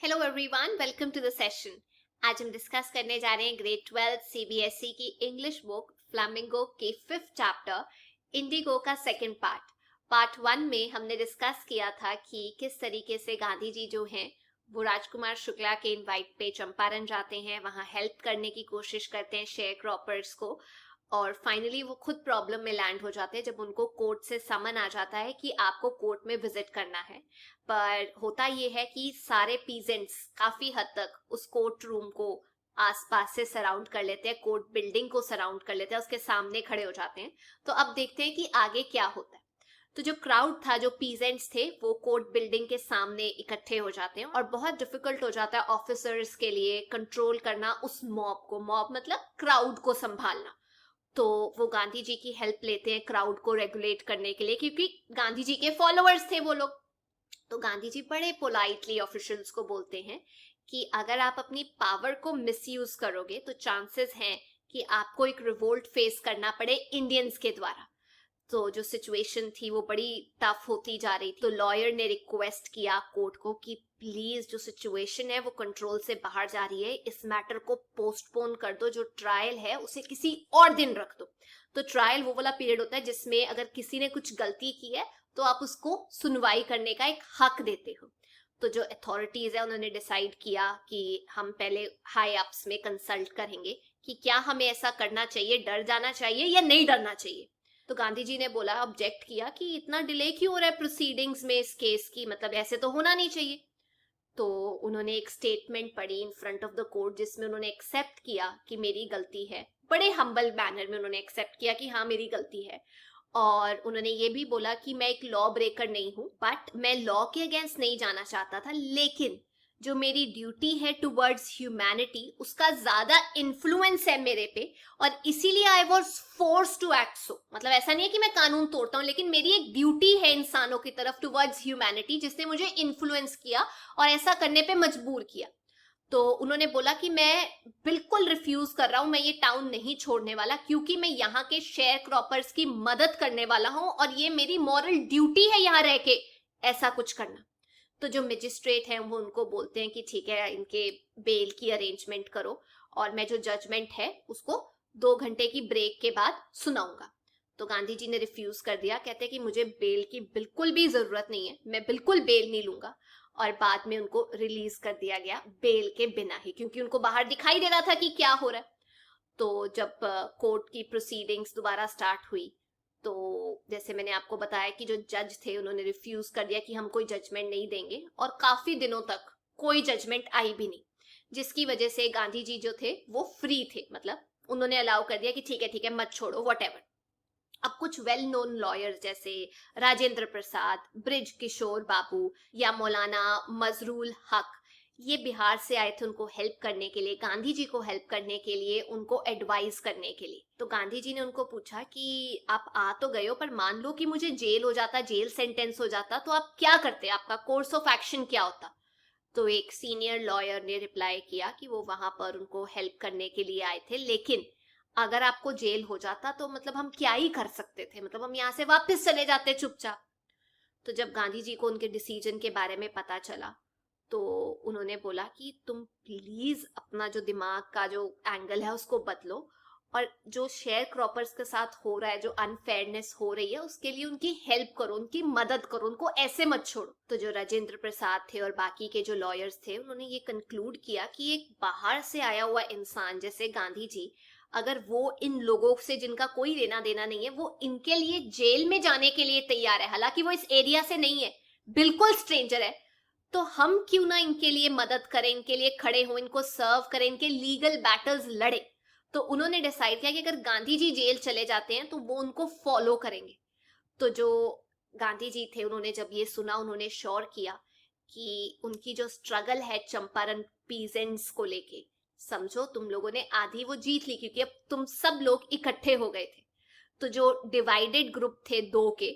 Hello everyone, welcome to the session. आज हम discuss करने जा रहे हैं ग्रेड 12 सीबीएसई की इंग्लिश बुक फ्लामिंगो के 5th चैप्टर इंडिगो का सेकंड पार्ट। पार्ट 1 में हमने डिस्कस किया था कि किस तरीके से गांधी जी जो हैं वो राजकुमार शुक्ला के इनवाइट पे चंपारण जाते हैं, वहां हेल्प करने की कोशिश करते हैं शेयर क्रॉपर्स को, और फाइनली वो खुद प्रॉब्लम में लैंड हो जाते हैं जब उनको कोर्ट से समन आ जाता है कि आपको कोर्ट में विजिट करना है। पर होता ये है कि सारे पीजेंट्स काफी हद तक उस कोर्ट रूम को आसपास से सराउंड कर लेते हैं, कोर्ट बिल्डिंग को सराउंड कर लेते हैं, उसके सामने खड़े हो जाते हैं। तो अब देखते हैं कि आगे क्या होता है। तो जो क्राउड था, जो पीजेंट्स थे, वो कोर्ट बिल्डिंग के सामने इकट्ठे हो जाते हैं और बहुत डिफिकल्ट हो जाता है ऑफिसर्स के लिए कंट्रोल करना उस मॉब को। मॉब मतलब क्राउड को संभालना। तो वो गांधी जी की हेल्प लेते हैं क्राउड को रेगुलेट करने के लिए, क्योंकि गांधी जी के फॉलोअर्स थे वो लोग। तो गांधी जी बड़े पोलाइटली ऑफिशियल्स को बोलते हैं कि अगर आप अपनी पावर को मिसयूज करोगे तो चांसेस हैं कि आपको एक रिवोल्ट फेस करना पड़े इंडियंस के द्वारा। तो जो सिचुएशन थी वो बड़ी टफ होती जा रही थी। तो लॉयर ने रिक्वेस्ट किया कोर्ट को कि प्लीज जो सिचुएशन है वो कंट्रोल से बाहर जा रही है, इस मैटर को पोस्टपोन कर दो, जो ट्रायल है उसे किसी और दिन रख दो। तो ट्रायल वो वाला पीरियड होता है जिसमें अगर किसी ने कुछ गलती की है तो आप उसको सुनवाई करने का एक हक देते हो। तो जो अथॉरिटीज है उन्होंने डिसाइड किया कि हम पहले हाई अप्स में कंसल्ट करेंगे कि क्या हमें ऐसा करना चाहिए, डर जाना चाहिए या नहीं डरना चाहिए। तो गांधी जी ने बोला, ऑब्जेक्ट किया कि इतना डिले क्यों हो रहा है प्रोसीडिंग्स में इस केस की, मतलब ऐसे तो होना नहीं चाहिए। तो उन्होंने एक स्टेटमेंट पढ़ी in front of the court जिसमें उन्होंने एक्सेप्ट किया कि मेरी गलती है। बड़े हम्बल मैनर में उन्होंने एक्सेप्ट किया कि हाँ मेरी गलती है। और उन्होंने ये भी बोला कि मैं एक लॉ ब्रेकर नहीं हूं, बट मैं लॉ के अगेंस्ट नहीं जाना चाहता था, लेकिन जो मेरी ड्यूटी है टुवर्ड्स ह्यूमैनिटी उसका ज्यादा इन्फ्लुएंस है मेरे पे, और इसीलिए I was force to act so. मतलब ऐसा नहीं है कि मैं कानून तोड़ता हूं, लेकिन मेरी एक ड्यूटी है इंसानों की तरफ टुवर्ड्स ह्यूमैनिटी जिसने मुझे इन्फ्लुएंस किया और ऐसा करने पे मजबूर किया। तो उन्होंने बोला कि मैं बिल्कुल रिफ्यूज कर रहा हूं, मैं ये टाउन नहीं छोड़ने वाला, क्योंकि मैं यहाँ के शेयर क्रॉपर्स की मदद करने वाला हूं और ये मेरी मॉरल ड्यूटी है यहाँ रह के ऐसा कुछ करना। तो जो मजिस्ट्रेट हैं वो उनको बोलते हैं कि ठीक है, इनके बेल की अरेंजमेंट करो और मैं जो जजमेंट है उसको 2 घंटे की ब्रेक के बाद सुनाऊंगा। तो गांधी जी ने रिफ्यूज कर दिया, कहते हैं कि मुझे बेल की बिल्कुल भी जरूरत नहीं है, मैं बिल्कुल बेल नहीं लूंगा। और बाद में उनको रिलीज कर दिया गया बेल के बिना ही, क्योंकि उनको बाहर दिखाई दे रहा था कि क्या हो रहा है। तो जब कोर्ट की प्रोसीडिंग्स दोबारा स्टार्ट हुई, तो जैसे मैंने आपको बताया कि जो जज थे उन्होंने रिफ्यूज कर दिया कि हम कोई जजमेंट नहीं देंगे, और काफी दिनों तक कोई जजमेंट आई भी नहीं, जिसकी वजह से गांधी जी जो थे वो फ्री थे। मतलब उन्होंने अलाउ कर दिया कि ठीक है मत छोड़ो, वट एवर। अब कुछ वेल नोन लॉयर्स जैसे राजेंद्र प्रसाद, ब्रिज किशोर बाबू या मौलाना मजरूल हक, ये बिहार से आए थे उनको हेल्प करने के लिए, गांधी जी को हेल्प करने के लिए, उनको एडवाइस करने के लिए। तो गांधी जी ने उनको पूछा कि आप आ तो गए हो, पर मान लो कि मुझे जेल हो जाता, जेल सेंटेंस हो जाता, तो आप क्या करते, आपका कोर्स ऑफ एक्शन क्या होता। तो एक सीनियर लॉयर ने रिप्लाई किया कि वो वहां पर उनको हेल्प करने के लिए आए थे, लेकिन अगर आपको जेल हो जाता तो मतलब हम क्या ही कर सकते थे, मतलब हम यहाँ से वापस चले जाते चुपचाप। तो जब गांधी जी को उनके डिसीजन के बारे में पता चला तो उन्होंने बोला कि तुम प्लीज अपना जो दिमाग का जो एंगल है उसको बदलो, और जो शेयर क्रॉपर्स के साथ हो रहा है, जो अनफेयरनेस हो रही है, उसके लिए उनकी हेल्प करो, उनकी मदद करो, उनको ऐसे मत छोड़ो। तो जो राजेंद्र प्रसाद थे और बाकी के जो लॉयर्स थे उन्होंने ये कंक्लूड किया कि एक बाहर से आया हुआ इंसान जैसे गांधी जी, अगर वो इन लोगों से जिनका कोई लेना देना नहीं है, वो इनके लिए जेल में जाने के लिए तैयार है, हालांकि वो इस एरिया से नहीं है, बिल्कुल स्ट्रेंजर है, तो हम क्यों ना इनके लिए मदद करें, इनके लिए खड़े हों, इनको सर्व करें, इनके लीगल बैटल्स लड़े। तो उन्होंने डिसाइड किया कि अगर गांधी जी जेल चले जाते हैं तो वो उनको फॉलो करेंगे। तो जो गांधी जी थे उन्होंने जब ये सुना, उन्होंने श्योर किया कि उनकी जो स्ट्रगल है चंपारण पीजेंट्स को लेके, समझो तुम लोगों ने आधी वो जीत ली, क्योंकि अब तुम सब लोग इकट्ठे हो गए थे। तो जो डिवाइडेड ग्रुप थे दो के,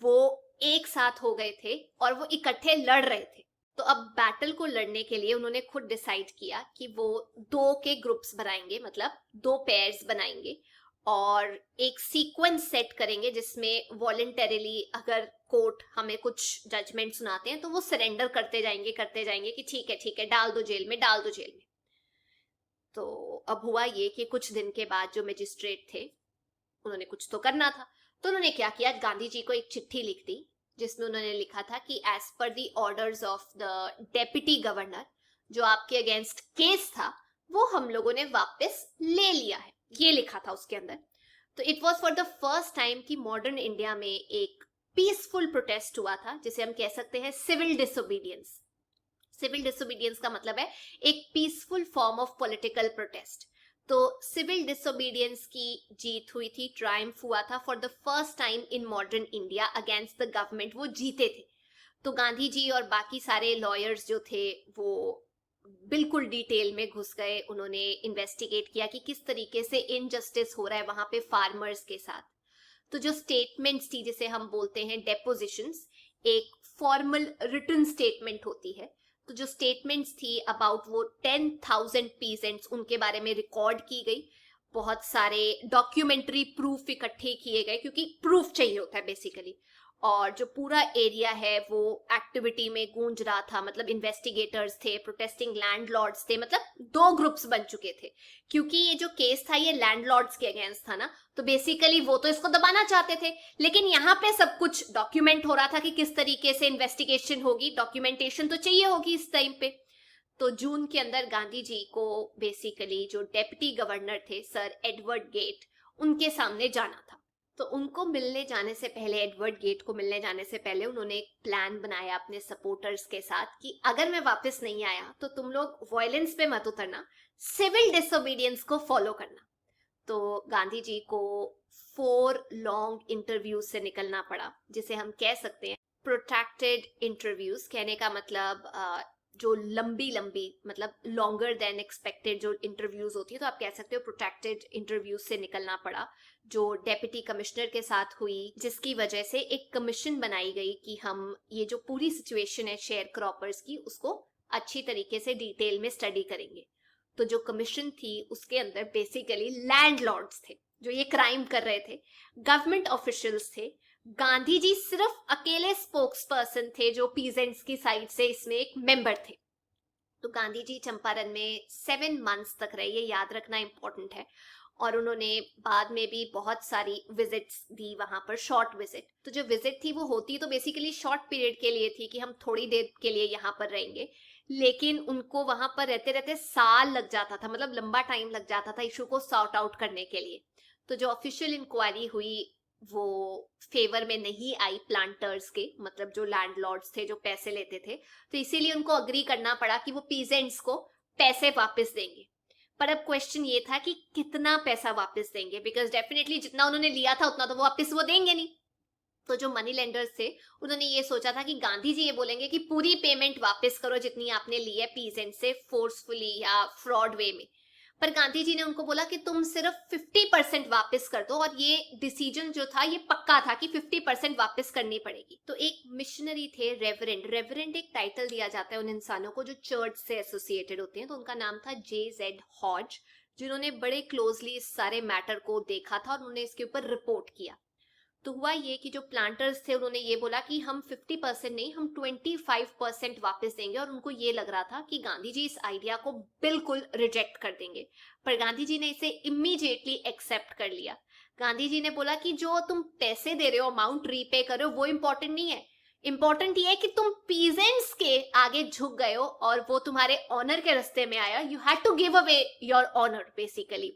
वो एक साथ हो गए थे और वो इकट्ठे लड़ रहे थे। तो अब बैटल को लड़ने के लिए उन्होंने खुद डिसाइड किया कि वो 2 के ग्रुप्स बनाएंगे, मतलब 2 पेयर्स बनाएंगे, और एक सीक्वेंस सेट करेंगे जिसमें वॉलंटरीली अगर कोर्ट हमें कुछ जजमेंट सुनाते हैं तो वो सरेंडर करते जाएंगे कि ठीक है डाल दो जेल में, डाल दो जेल में। तो अब हुआ ये कि कुछ दिन के बाद जो मजिस्ट्रेट थे उन्होंने कुछ तो करना था, तो उन्होंने क्या किया, गांधी जी को एक चिट्ठी लिख दी जिसमें उन्होंने लिखा था कि as per the orders of the deputy governor जो आपके अगेंस्ट केस था वो हम लोगों ने वापस ले लिया है, ये लिखा था उसके अंदर। तो it was for the first time कि मॉडर्न इंडिया में एक पीसफुल प्रोटेस्ट हुआ था, जिसे हम कह सकते हैं सिविल डिसोबीडियंस। सिविल डिसोबीडियंस का मतलब है एक peaceful form of political protest. तो सिविल डिसोबीडियंस की जीत हुई थी, ट्रायम्फ हुआ था for the first time in modern India against the government, वो जीते थे। तो गांधी जी और बाकी सारे लॉयर्स जो थे वो बिल्कुल डिटेल में घुस गए, उन्होंने इन्वेस्टिगेट किया कि किस तरीके से इनजस्टिस हो रहा है वहां पे फार्मर्स के साथ। तो जो स्टेटमेंट्स थी जिसे हम बोलते हैं डेपोजिशंस, एक फॉर्मल रिटन स्टेटमेंट होती है। तो जो स्टेटमेंट्स थी अबाउट वो 10,000 पीजेंट्स उनके बारे में रिकॉर्ड की गई, बहुत सारे डॉक्यूमेंट्री प्रूफ इकट्ठे किए गए क्योंकि प्रूफ चाहिए होता है बेसिकली। और जो पूरा एरिया है वो एक्टिविटी में गूंज रहा था, मतलब इन्वेस्टिगेटर्स थे, प्रोटेस्टिंग लैंडलॉर्ड्स थे, मतलब दो ग्रुप्स बन चुके थे क्योंकि ये जो केस था ये लैंडलॉर्ड्स के अगेंस्ट था ना, तो बेसिकली वो तो इसको दबाना चाहते थे, लेकिन यहाँ पे सब कुछ डॉक्यूमेंट हो रहा था कि किस तरीके से इन्वेस्टिगेशन होगी, डॉक्यूमेंटेशन तो चाहिए होगी इस टाइम पे। तो जून के अंदर गांधी जी को बेसिकली जो डेप्यूटी गवर्नर थे सर एडवर्ड गेट, उनके सामने जाना था। तो उनको मिलने जाने से पहले, एडवर्ड गेट को मिलने जाने से पहले उन्होंने एक प्लान बनाया अपने सपोर्टर्स के साथ कि अगर मैं वापस नहीं आया तो तुम लोग वायलेंस पे मत उतरना, सिविल डिसोबीडियंस को फॉलो करना। तो गांधी जी को 4 लॉन्ग इंटरव्यूज से निकलना पड़ा, जिसे हम कह सकते हैं प्रोट्रैक्टेड इंटरव्यूज। कहने का मतलब जो लंबी मतलब लॉन्गर देन एक्सपेक्टेड जो इंटरव्यूज होती है, तो आप कह सकते हो प्रोट्रैक्टेड इंटरव्यूज से निकलना पड़ा, जो डेप्यूटी कमिश्नर के साथ हुई, जिसकी वजह से एक कमीशन बनाई गई कि हम ये जो पूरी सिचुएशन है शेयर क्रॉपर्स की उसको अच्छी तरीके से डिटेल में स्टडी करेंगे। तो जो कमीशन थी उसके अंदर बेसिकली लैंडलॉर्ड्स थे जो ये क्राइम कर रहे थे, गवर्नमेंट ऑफिशियल्स थे, गांधी जी सिर्फ अकेले स्पोक्स पर्सन थे जो पीजेंट्स की साइड से इसमें एक मेंबर थे। तो गांधी जी चंपारण में 7 मंथ्स तक रहे, ये याद रखना इंपॉर्टेंट है। और उन्होंने बाद में भी बहुत सारी विजिट्स दी वहां पर, शॉर्ट विजिट। तो जो विजिट थी वो होती तो बेसिकली शॉर्ट पीरियड के लिए थी कि हम थोड़ी देर के लिए यहाँ पर रहेंगे, लेकिन उनको वहां पर रहते रहते साल लग जाता था, मतलब लंबा टाइम लग जाता था इशू को सॉर्ट आउट करने के लिए। तो जो ऑफिशियल इंक्वायरी हुई वो फेवर में नहीं आई प्लांटर्स के, मतलब जो लैंडलॉर्ड्स थे जो पैसे लेते थे, तो इसीलिए उनको अग्री करना पड़ा कि वो पीजेंट्स को पैसे वापस देंगे। पर अब क्वेश्चन ये था कि कितना पैसा वापस देंगे, बिकॉज डेफिनेटली जितना उन्होंने लिया था उतना तो वो वापस वो देंगे नहीं। तो जो मनी लेंडर्स थे उन्होंने ये सोचा था कि गांधी जी ये बोलेंगे कि पूरी पेमेंट वापस करो जितनी आपने ली है पीजेंट से, फोर्सफुली या फ्रॉड वे में। पर गांधी जी ने उनको बोला कि तुम सिर्फ 50% वापस कर दो, और ये डिसीजन जो था ये पक्का था कि 50% वापस करनी पड़ेगी। तो एक मिशनरी थे रेवरेंड एक टाइटल दिया जाता है उन इंसानों को जो चर्च से एसोसिएटेड होते हैं, तो उनका नाम था J.Z. हॉज, जिन्होंने बड़े क्लोजली इस सारे मैटर को देखा था और उन्होंने इसके ऊपर रिपोर्ट किया। तो हुआ ये कि जो प्लांटर्स थे उन्होंने ये बोला कि हम 50% नहीं, हम 25% वापस देंगे, और उनको ये लग रहा था कि गांधी जी इस आइडिया को बिल्कुल रिजेक्ट कर देंगे। पर गांधी जी ने इसे इमीडिएटली एक्सेप्ट कर लिया। गांधी जी ने बोला कि जो तुम पैसे दे रहे हो, अमाउंट रीपे कर रहे हो, वो इंपॉर्टेंट नहीं है, इंपॉर्टेंट ये है कि तुम पीजेंट्स के आगे झुक गए हो और वो तुम्हारे ऑनर के रास्ते में आया। You had to give away your honour, basically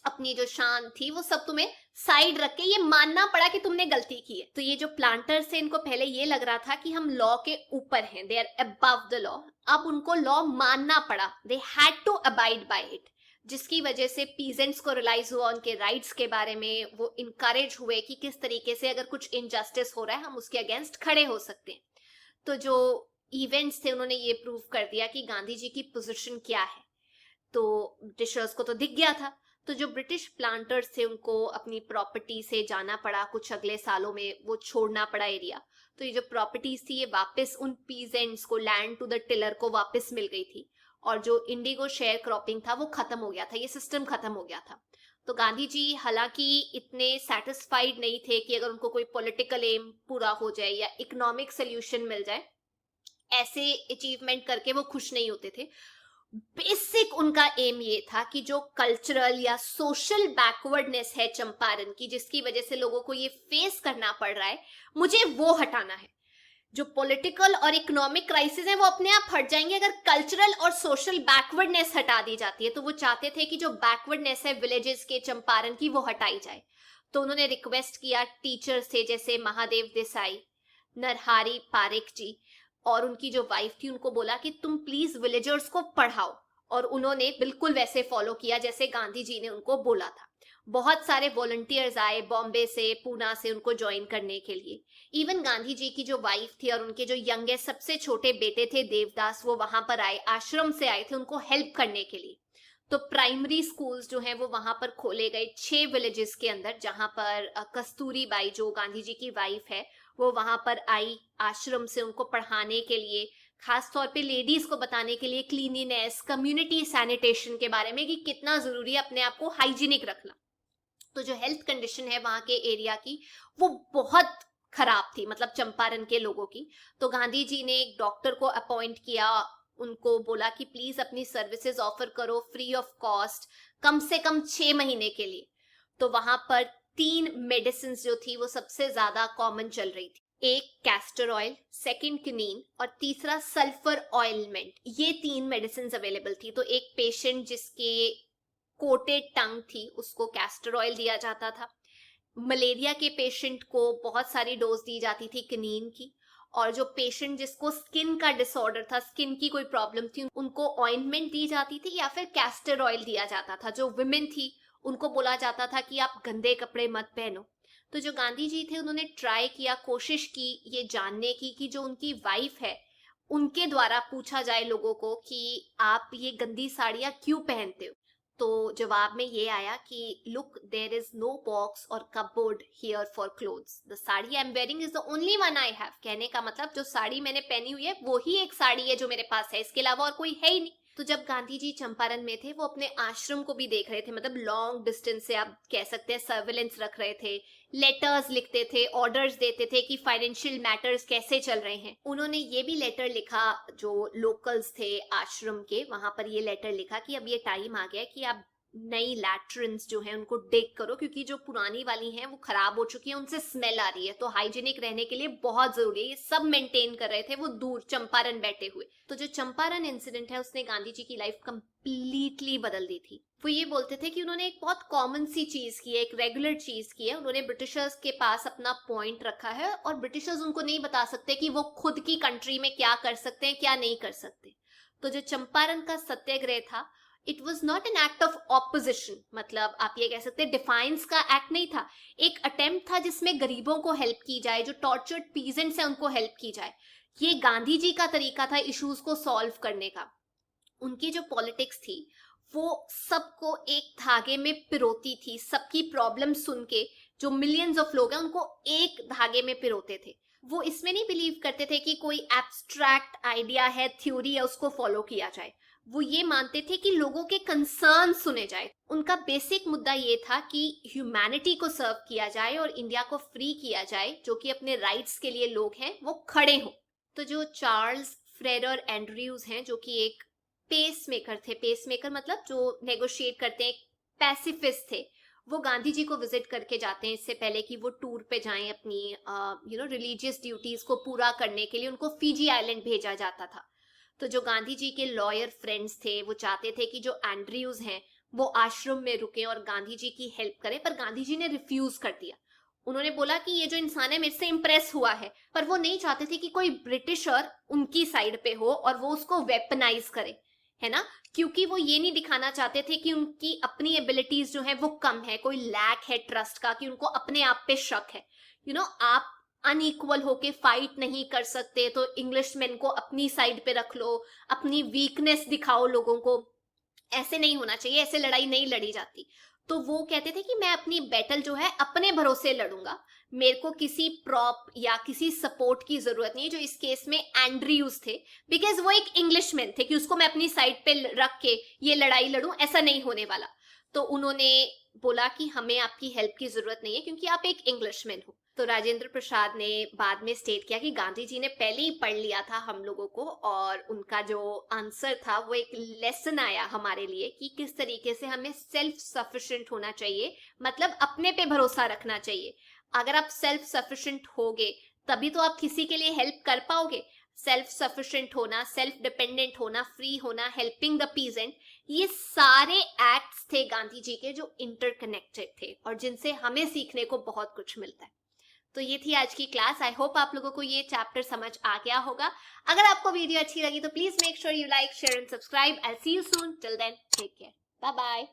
अपनी जो शान थी वो सब तुम्हें साइड रख के ये मानना पड़ा कि तुमने गलती की है। तो ये जो प्लांटर्स थे इनको पहले ये लग रहा था कि हम लॉ के ऊपर हैं, they are above the law. अब उनको लॉ मानना पड़ा, they had to abide by it, जिसकी वजह से पीजेंट्स को रियलाइज हुआ उनके राइट्स के बारे में, वो इनकरेज हुए कि किस तरीके से अगर कुछ इनजस्टिस हो रहा है हम उसके अगेंस्ट खड़े हो सकते हैं। तो जो इवेंट्स थे उन्होंने ये प्रूव कर दिया कि गांधी जी की पोजीशन क्या है। तो ब्रिटिशर्स को तो दिख गया था, तो जो ब्रिटिश प्लांटर्स थे उनको अपनी प्रॉपर्टी से जाना पड़ा, कुछ अगले सालों में वो छोड़ना पड़ा एरिया। तो ये जो प्रॉपर्टीज थी ये वापस उन पीजेंट्स को, लैंड टू द टिलर को वापस मिल गई थी, और जो इंडिगो शेयर क्रॉपिंग था वो खत्म हो गया था, ये सिस्टम खत्म हो गया था। तो गांधी जी हालांकि इतने सेटिस्फाइड नहीं थे कि अगर उनको कोई पॉलिटिकल एम पूरा हो जाए या इकोनॉमिक सोल्यूशन मिल जाए, ऐसे अचीवमेंट करके वो खुश नहीं होते थे। बेसिक उनका एम ये था कि जो कल्चरल या सोशल बैकवर्डनेस है चंपारण की, जिसकी वजह से लोगों को ये फेस करना पड़ रहा है, मुझे वो हटाना है। जो पॉलिटिकल और इकोनॉमिक क्राइसिस है वो अपने आप हट जाएंगे अगर कल्चरल और सोशल बैकवर्डनेस हटा दी जाती है। तो वो चाहते थे कि जो बैकवर्डनेस है विलेजेस के चंपारण की, वो हटाई जाए। तो उन्होंने रिक्वेस्ट किया टीचर्स थे जैसे महादेव देसाई, नरहरी पारेख जी, और उनकी जो वाइफ थी उनको बोला कि तुम प्लीज विलेजर्स को पढ़ाओ। और उन्होंने बिल्कुल वैसे फॉलो किया जैसे गांधी जी ने उनको बोला था। बहुत सारे वॉलंटियर्स आए बॉम्बे से, पूना से उनको ज्वाइन करने के लिए। इवन गांधी जी की जो वाइफ थी और उनके जो यंगेस्ट सबसे छोटे बेटे थे देवदास, वो वहां पर आए, आश्रम से आए थे उनको हेल्प करने के लिए। तो प्राइमरी स्कूल्स जो हैं वो वहां पर खोले गए 6 विलेजेस के अंदर, जहां पर कस्तूरी बाई जो गांधी जी की वाइफ है वो वहां पर आई आश्रम से उनको पढ़ाने के लिए, खास तौर पे लेडीज को बताने के लिए क्लीनिनेस, कम्युनिटी सैनिटेशन के बारे में कि कितना जरूरी है अपने आप को हाइजीनिक रखना। तो जो हेल्थ कंडीशन है वहां के एरिया की वो बहुत खराब थी, मतलब चंपारण के लोगों की। तो गांधी जी ने एक डॉक्टर को अपॉइंट किया, उनको बोला कि प्लीज अपनी सर्विसेज ऑफर करो फ्री ऑफ कॉस्ट, कम से कम 6 महीने के लिए। तो वहां पर 3 मेडिसिन जो थी वो सबसे ज्यादा कॉमन चल रही थी, एक कैस्टर ऑयल, सेकंड क्विनीन और तीसरा सल्फर ऑयलमेंट। ये 3 मेडिसिन अवेलेबल थी। तो एक पेशेंट जिसके कोटेड टंग थी उसको कैस्टर ऑयल दिया जाता था। मलेरिया के पेशेंट को बहुत सारी डोज दी जाती थी क्विनीन की, और जो पेशेंट जिसको स्किन का डिसऑर्डर था, स्किन की कोई प्रॉब्लम थी, उनको ऑइंटमेंट दी जाती थी या फिर कैस्टर ऑयल दिया जाता था। जो विमेन थी उनको बोला जाता था कि आप गंदे कपड़े मत पहनो। तो जो गांधी जी थे उन्होंने ट्राई किया, कोशिश की ये जानने की कि जो उनकी वाइफ है उनके द्वारा पूछा जाए लोगों को कि आप ये गंदी साड़ियां क्यों पहनते हो। तो जवाब में ये आया कि look, there is no box और cupboard here for clothes, the sari I am wearing is the only one I have. कहने का मतलब जो साड़ी मैंने पहनी हुई है वो ही एक साड़ी है जो मेरे पास है, इसके अलावा और कोई है ही नहीं। तो जब गांधी जी चंपारण में थे वो अपने आश्रम को भी देख रहे थे, मतलब लॉन्ग डिस्टेंस से आप कह सकते हैं सर्विलेंस रख रहे थे, लेटर्स लिखते थे, ऑर्डर्स देते थे कि फाइनेंशियल मैटर्स कैसे चल रहे हैं। उन्होंने ये भी लेटर लिखा, जो लोकल्स थे आश्रम के वहां पर ये लेटर लिखा कि अब ये टाइम आ गया कि आप नई लैट्रिन्स जो है उनको डिग करो, क्योंकि जो पुरानी वाली हैं वो खराब हो चुकी है, उनसे स्मेल आ रही है। तो हाइजीनिक रहने के लिए बहुत जरूरी है, ये सब मेंटेन कर रहे थे वो दूर चंपारण बैठे हुए। तो जो चंपारण इंसिडेंट है उसने गांधी जी की लाइफ कंप्लीटली बदल दी थी। वो ये बोलते थे कि उन्होंने एक बहुत कॉमन सी चीज की है, एक रेगुलर चीज की है। उन्होंने ब्रिटिशर्स के पास अपना पॉइंट रखा है और ब्रिटिशर्स उनको नहीं बता सकते कि वो खुद की कंट्री में क्या कर सकते हैं, क्या नहीं कर सकते। तो जो चंपारण का सत्याग्रह था, it was not an act of opposition, मतलब आप ये कह सकते हैं डिफाइंस का एक्ट नहीं था, एक अटेम्प्ट था जिसमें गरीबों को हेल्प की जाए, जो टॉर्चर्ड पीजेंट्स हैं उनको हेल्प की जाए। ये गांधी जी का तरीका था इश्यूज को सॉल्व करने का। उनकी जो पॉलिटिक्स थी वो सबको एक धागे में पिरोती थी, सबकी प्रॉब्लम सुन के जो मिलियंस ऑफ लोग हैं उनको एक धागे में पिरोते थे। वो इसमें नहीं बिलीव करते थे कि कोई एब्स्ट्रैक्ट आइडिया है, थ्योरी है, उसको फॉलो किया जाए। वो ये मानते थे कि लोगों के कंसर्न सुने जाए। उनका बेसिक मुद्दा ये था कि ह्यूमैनिटी को सर्व किया जाए और इंडिया को फ्री किया जाए, जो कि अपने राइट्स के लिए लोग हैं वो खड़े हों। तो जो चार्ल्स फ्रेडर एंड्रयूज हैं, जो कि एक पेस मेकर थे, पेस मेकर मतलब जो नेगोशिएट करते हैं, पैसिफिस्ट थे, वो गांधी जी को विजिट करके जाते हैं इससे पहले कि वो टूर पे जाएं अपनी रिलीजियस ड्यूटीज को पूरा करने के लिए। उनको फीजी आइलैंड भेजा जाता था। तो जो गांधी जी के लॉयर फ्रेंड्स थे वो चाहते थे कि जो एंड्रयूज हैं वो आश्रम में रुके और गांधी जी की हेल्प करें, पर गांधी जी ने रिफ्यूज कर दिया। उन्होंने बोला कि ये जो इंसान है मेरे से इंप्रेस हुआ है, पर वो नहीं चाहते थे कि कोई ब्रिटिशर उनकी साइड पे हो और वो उसको वेपनाइज करे, है ना, क्योंकि वो ये नहीं दिखाना चाहते थे कि उनकी अपनी एबिलिटीज जो है वो कम है, कोई लैक है ट्रस्ट का, कि उनको अपने आप पे शक है। आप अनइक्वल होके फाइट नहीं कर सकते, तो इंग्लिशमैन को अपनी साइड पे रख लो, अपनी वीकनेस दिखाओ लोगों को, ऐसे नहीं होना चाहिए, ऐसे लड़ाई नहीं लड़ी जाती। तो वो कहते थे कि मैं अपनी बैटल जो है अपने भरोसे लड़ूंगा, मेरे को किसी प्रॉप या किसी सपोर्ट की जरूरत नहीं है, जो इस केस में एंड्रयूज थे, बिकॉज वो एक इंग्लिशमैन थे, कि उसको मैं अपनी साइड पे रख के ये लड़ाई लड़ूं, ऐसा नहीं होने वाला। तो उन्होंने बोला कि हमें आपकी हेल्प की जरूरत नहीं है क्योंकि आप एक इंग्लिशमैन हो। तो राजेंद्र प्रसाद ने बाद में स्टेट किया कि गांधी जी ने पहले ही पढ़ लिया था हम लोगों को, और उनका जो आंसर था वो एक लेसन आया हमारे लिए कि किस तरीके से हमें सेल्फ सफिशिएंट होना चाहिए, मतलब अपने पे भरोसा रखना चाहिए। अगर आप सेल्फ सफिशिएंट होगे तभी तो आप किसी के लिए हेल्प कर पाओगे। सेल्फ सफिशिएंट होना, सेल्फ डिपेंडेंट होना, फ्री होना, हेल्पिंग द पीजेंट, ये सारे एक्ट्स थे गांधी जी के जो इंटरकनेक्टेड थे और जिनसे हमें सीखने को बहुत कुछ मिलता है। तो ये थी आज की क्लास। आई होप आप लोगों को ये चैप्टर समझ आ गया होगा। अगर आपको वीडियो अच्छी लगी तो please make sure you like, share and subscribe. I see you soon. Till then take care. Bye bye.